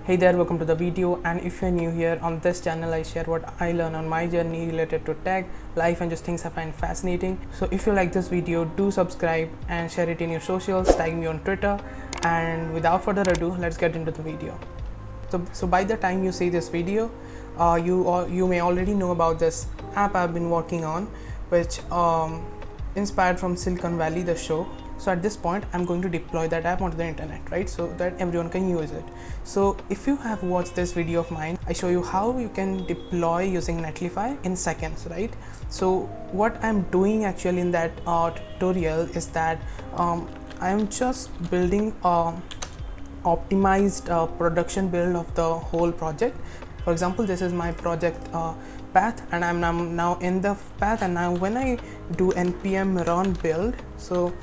Hey there, welcome to the video. And if you're new here on this channel, I share what I learn on my journey related to tech, life, and just things I find fascinating. So if you like this video, do subscribe and share it in your socials, tag me on Twitter. And without further ado, let's get into the video. So by the time you see this video, you may already know about this app I've been working on, which inspired from Silicon Valley, the show. So at this point, I'm going to deploy that app onto the internet, right? So that everyone can use it. So if you have watched this video of mine, I show you how you can deploy using Netlify in seconds, right? So what I'm doing actually in that tutorial is that I'm just building optimized production build of the whole project. For example, this is my project path, and I'm now in the path. And now when I do npm run build, so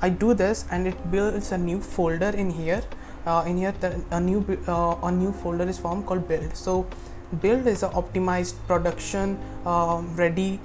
I do this and it builds a new folder in here. A new folder is formed called build. So build is an optimized production ready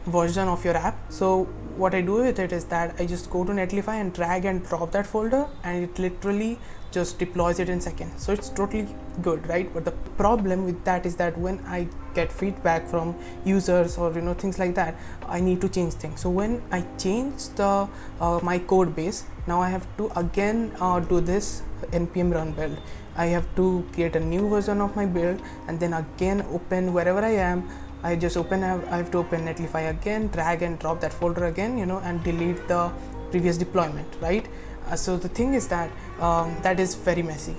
version of your app. So what I do with it is that I just go to Netlify and drag and drop that folder, and it literally just deploys it in seconds. So it's totally good, right? But the problem with that is that when I get feedback from users or things like that, I need to change things. So when I change the my code base, now I have to again do this npm run build. I have to create a new version of my build and then again open wherever I am. I have to open Netlify again, drag and drop that folder again, and delete the previous deployment, right? So the thing is that that is very messy.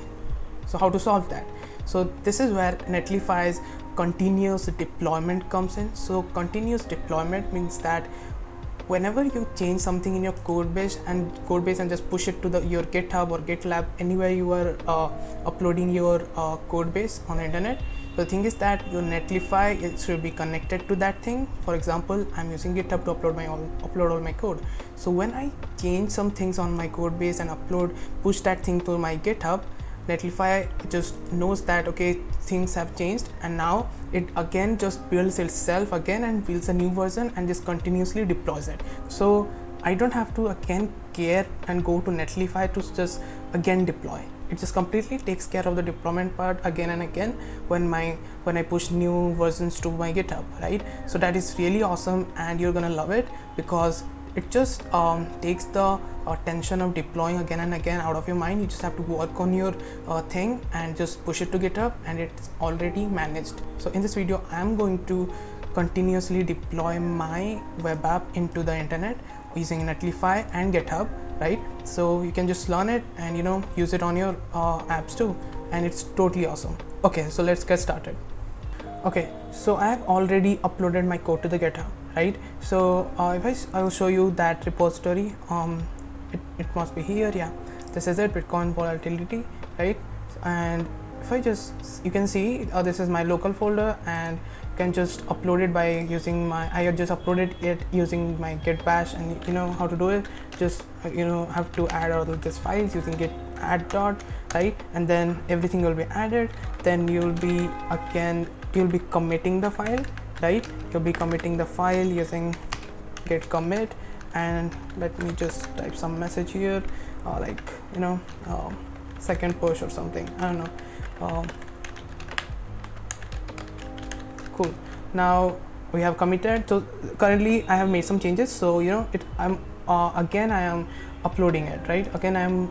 So how to solve that? So this is where Netlify's continuous deployment comes in. So continuous deployment means that whenever you change something in your code base and just push it to your GitHub or GitLab, anywhere you are uploading your code base on the internet. So the thing is that your Netlify, it should be connected to that thing. For example, I'm using GitHub to upload all my code. So when I change some things on my code base and push that thing to my GitHub, Netlify just knows that okay, things have changed, and now it again just builds itself again and builds a new version and just continuously deploys it. So I don't have to again care and go to Netlify to just again deploy. It just completely takes care of the deployment part again and again when I push new versions to my GitHub, right? So that is really awesome, and you're gonna love it because it just takes the tension of deploying again and again out of your mind. You just have to work on your thing and just push it to GitHub, and it's already managed. So in this video, I'm going to continuously deploy my web app into the internet using Netlify and GitHub, right? So you can just learn it and use it on your apps too, and it's totally awesome. Okay, so let's get started. Okay, so I have already uploaded my code to the GitHub, right? So if I will show you that repository, it must be here. Yeah, this is it, Bitcoin volatility, right? And if you can see this is my local folder, and you can just upload it by using I have just uploaded it using my git bash. And you know how to do it. Just have to add all of these files using git add dot, right? And then everything will be added. Then you'll be committing the file, right? You'll be committing the file using git commit. And let me just type some message here, like second push or something, I don't know. Cool. Now we have committed. So currently I have made some changes. So I am uploading it, right? Again I'm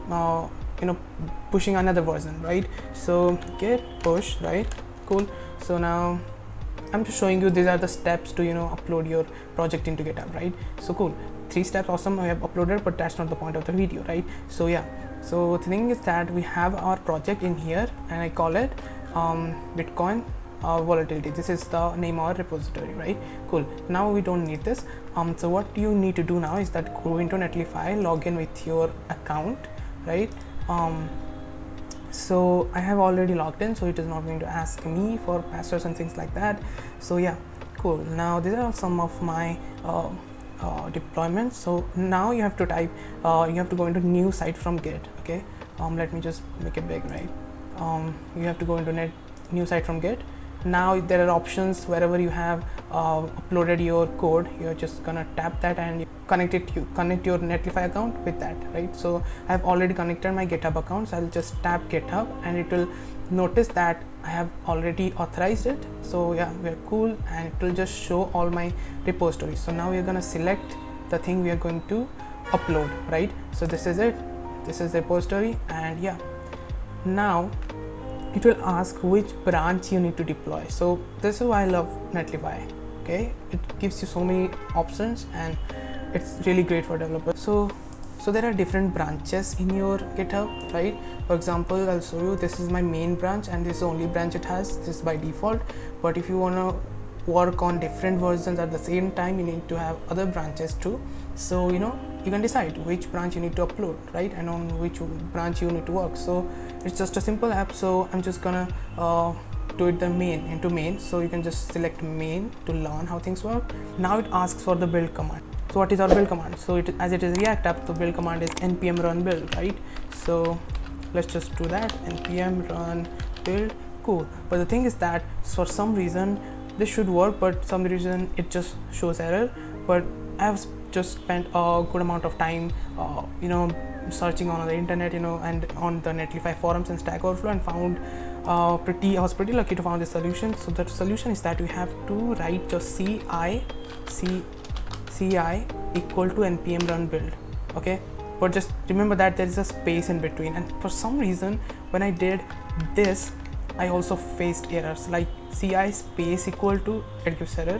pushing another version, right? So git push, right? Cool. So now I'm just showing you these are the steps to upload your project into GitHub, right? So cool, 3 steps, awesome. I have uploaded, but that's not the point of the video, right? So yeah, so the thing is that we have our project in here, and I call it Bitcoin volatility. This is the name of our repository, right? Cool. Now we don't need this. So what you need to do now is that go into Netlify, log in with your account, right? So I have already logged in, so it is not going to ask me for passwords and things like that. So yeah, cool. Now these are some of my deployments. So now you have to type, you have to go into new site from Git. Okay, let me just make it big, right? You have to go into new site from Git, now there are options wherever you have uploaded your code. You're just gonna tap that and connect your Netlify account with that, right? So I've already connected my GitHub account, so I'll just tap GitHub and it will notice that I have already authorized it. So yeah, we're cool, and it will just show all my repositories. So now we're gonna select the thing we are going to upload, right? So this is it, this is the repository, and yeah, now it will ask which branch you need to deploy. So this is why I love Netlify. Okay, it gives you so many options and it's really great for developers. So there are different branches in your GitHub, right? For example, I'll show you, this is my main branch and this is the only branch it has, this is by default. But if you want to work on different versions at the same time, you need to have other branches too. So you know, you can decide which branch you need to upload, right? And on which branch you need to work. So it's just a simple app. So I'm just gonna do it into main. So you can just select main to learn how things work. Now it asks for the build command. So what is our build command? So as it is React app, the build command is npm run build, right? So let's just do that, npm run build. Cool. But the thing is that for some reason this should work, but some reason it just shows error. But I've just spent a good amount of time you know, searching on the internet, you know, and on the Netlify forums and Stack Overflow, and found I was pretty lucky to find the solution. So the solution is that we have to write just ci equal to npm run build. Okay, but just remember that there is a space in between, and for some reason when I did this I also faced errors, like ci space equal to, it gives error,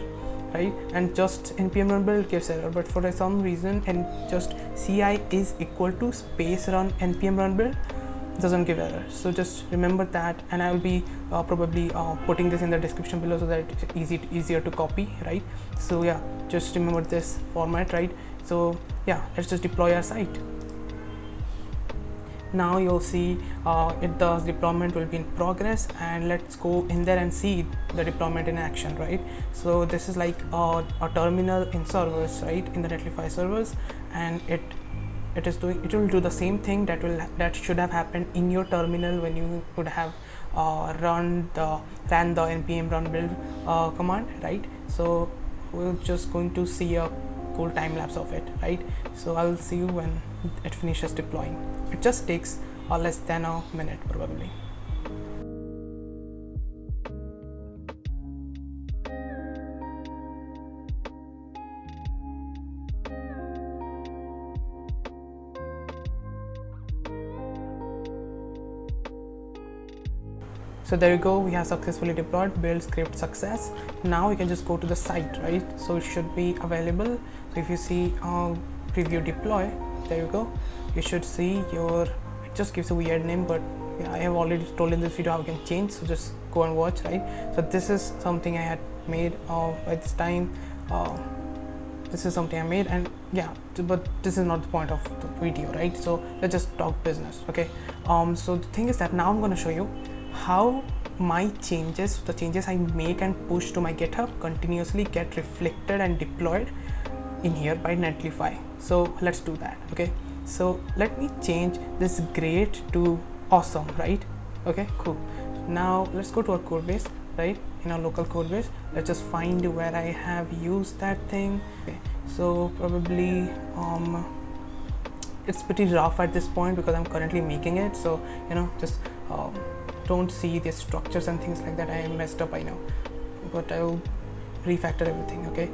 right? And just npm run build gives error. But for some reason, and just ci is equal to space run npm run build doesn't give error. So just remember that, and I will be probably putting this in the description below so that it's easier to copy, right? So yeah, just remember this format, right? So yeah, let's just deploy our site. Now you'll see the deployment will be in progress, and let's go in there and see the deployment in action, right? So this is like a terminal in servers, right, in the Netlify servers, and it will do the same thing that should have happened in your terminal when you would have ran the npm run build command, right? So we're just going to see a cool time lapse of it, right? So I'll see you when it finishes deploying. It just takes less than a minute probably. So there you go, we have successfully deployed build script success. Now you can just go to the site, right? So it should be available. So if you see preview deploy, there you go, you should see your, it just gives a weird name, but yeah, I have already told in this video how you can change, so just go and watch, right? So this is something I had made by this time. This is something I made, and yeah, but this is not the point of the video, right? So let's just talk business, okay? So the thing is that now I'm going to show you how my changes, the changes I make and push to my GitHub, continuously get reflected and deployed in here by Netlify. So let's do that, okay? So let me change this great to awesome, right? Okay, cool. Now let's go to our code base, right? In our local code base, let's just find where I have used that thing. Okay, so probably it's pretty rough at this point because I'm currently making it, so you know, just don't see the structures and things like that. I messed up, I know, but I'll refactor everything, okay?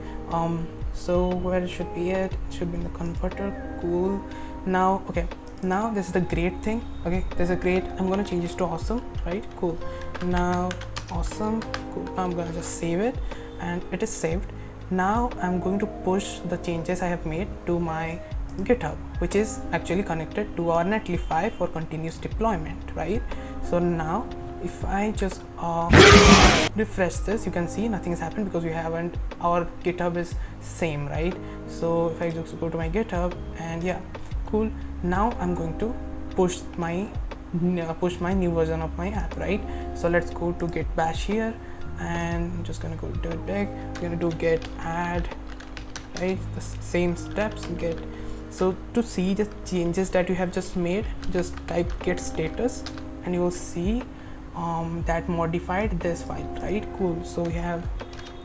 So where it should be it should be in the converter. Cool. Now, okay, now this is the great thing, okay? There's a great, I'm gonna change this to awesome, right? Cool. Now awesome, cool. I'm gonna just save it, and it is saved. Now I'm going to push the changes I have made to my GitHub, which is actually connected to our Netlify for continuous deployment, right? So now if I just refresh this, you can see nothing has happened because we haven't, our GitHub is same, right? So if I just go to my GitHub, and yeah, cool. Now I'm going to push my new version of my app, right? So let's go to git bash here, and I'm just gonna go do it big. We're gonna do git add, right? The same steps, git. So to see the changes that you have just made, just type git status, and you will see that modified this file, right? Cool. So we have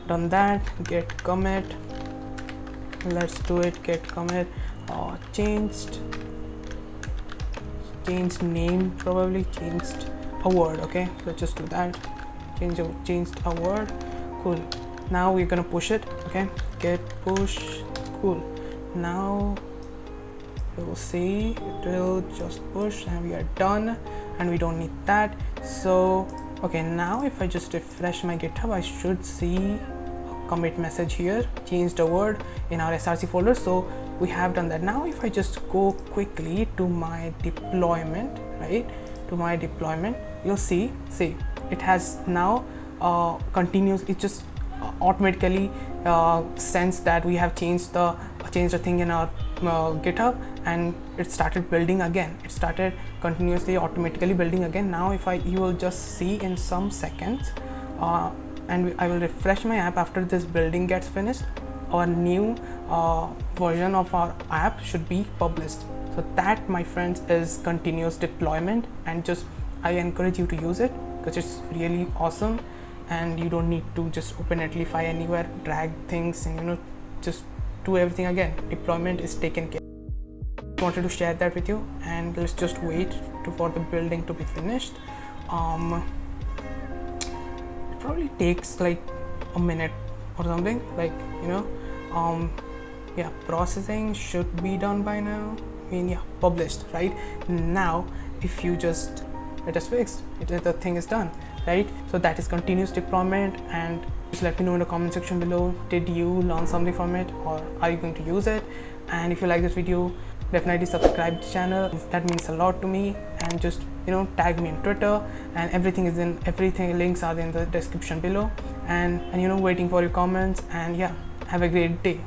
done that. Git commit, let's do it. Git commit, changed name, probably changed a word. Okay, let's just do that. Changed a word. Cool. Now we're gonna push it. Okay, git push. Cool. Now we'll see it will just push, and we are done, and we don't need that. So okay, now if I just refresh my GitHub, I should see a commit message here, changed a word in our src folder. So we have done that. Now if I just go quickly to my deployment, right, to my deployment, you'll see it has now continuous. It just automatically sense that we have changed the thing in our GitHub, and it started building again. It started continuously automatically building again. Now if you will just see in some seconds, and I will refresh my app after this building gets finished, our new version of our app should be published. So that, my friends, is continuous deployment, and just I encourage you to use it because it's really awesome, and you don't need to just open Netlify anywhere, drag things, and just do everything again. Deployment is taken care. I wanted to share that with you, and let's just wait for the building to be finished. It probably takes like a minute or something, like yeah, processing should be done by now. I mean, yeah, published right now. If you just it is fixed, the thing is done, right? So that is continuous deployment, and just let me know in the comment section below, did you learn something from it, or are you going to use it? And if you like this video, definitely subscribe to the channel. That means a lot to me. And just tag me in Twitter, and everything links are in the description below, and waiting for your comments. And yeah, have a great day.